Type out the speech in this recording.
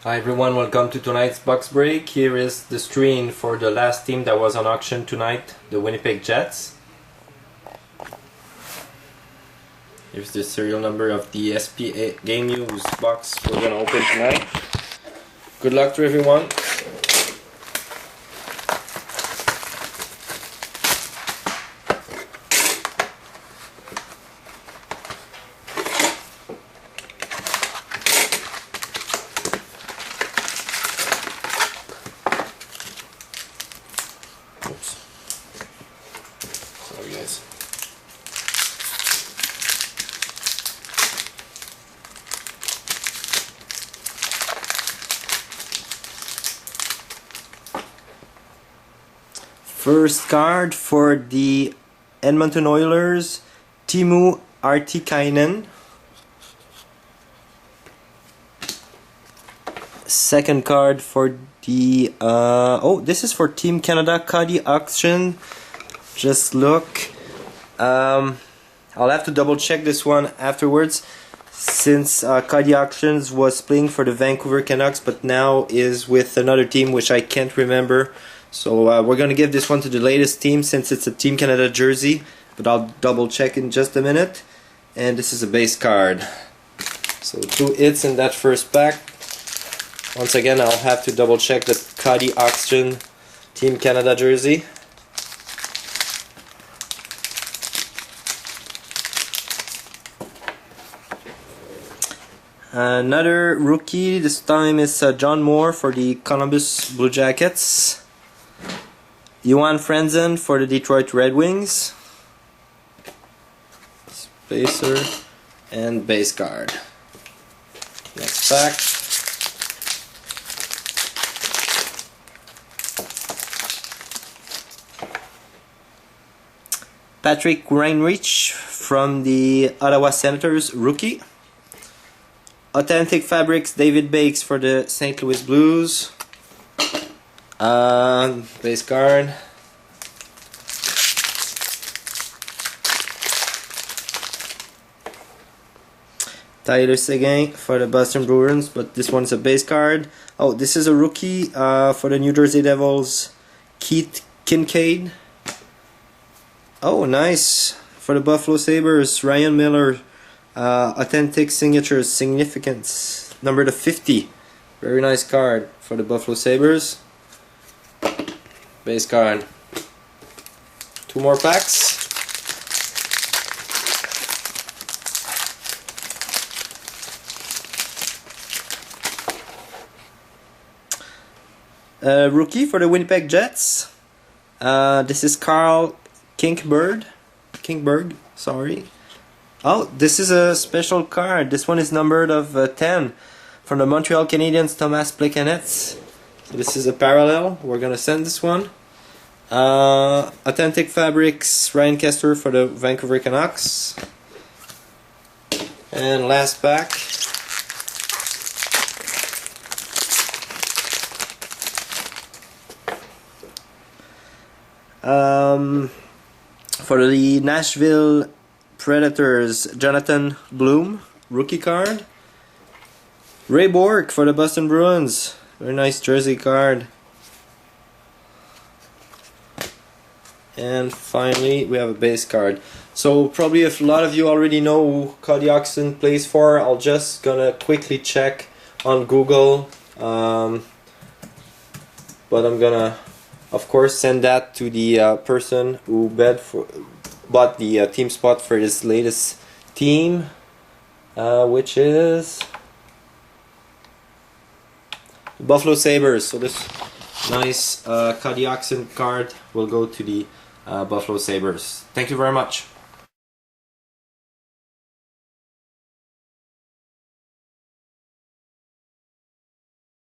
Hi everyone, welcome to tonight's box break. Here is the screen for the last team that was on auction tonight, the Winnipeg Jets. Here's the serial number of the SPA Game News box we're going to open tonight. Good luck to everyone. Oops. Sorry guys. First card for the Edmonton Oilers, Teemu Artikainen. Second card for the this is for Team Canada, Cody Auction. Just look. I'll have to double check this one afterwards, since Cody Auctions was playing for the Vancouver Canucks but now is with another team which I can't remember. So we're gonna give this one to the latest team since it's a Team Canada jersey, but I'll double check in just a minute. And this is a base card. So 2 hits in that first pack. Once again, I'll have to double check the Cody Auction Team Canada jersey. Another rookie, this time is John Moore for the Columbus Blue Jackets. Johan Franzen for the Detroit Red Wings. Spacer and base card. Next pack. Patrick Reinrich from the Ottawa Senators, rookie. Authentic Fabrics, David Bakes for the St. Louis Blues. Base card. Tyler Seguin for the Boston Bruins, but this one's a base card. Oh, this is a rookie for the New Jersey Devils, Keith Kincaid. Oh, nice. For the Buffalo Sabres, Ryan Miller. Authentic Signatures, Significance, number 50. Very nice card for the Buffalo Sabres. Base card. 2 more packs. Rookie for the Winnipeg Jets. This is Carl Kinkberg, sorry. Oh, this is a special card. This one is numbered of 10 from the Montreal Canadiens, Thomas Plekanec. So this is a parallel. We're gonna send this one. Authentic Fabrics, Ryan Kester for the Vancouver Canucks. And last pack. For the Nashville Predators, Jonathan Bloom, rookie card. Ray Bourque for the Boston Bruins, very nice jersey card. And finally, we have a base card. So probably if a lot of you already know who Cody Auction plays for, I'll just gonna quickly check on Google. But I'm gonna, of course, send that to the person who bought the team spot for his latest team, which is Buffalo Sabres. So this nice Cody Auction card will go to the Buffalo Sabres. Thank you very much.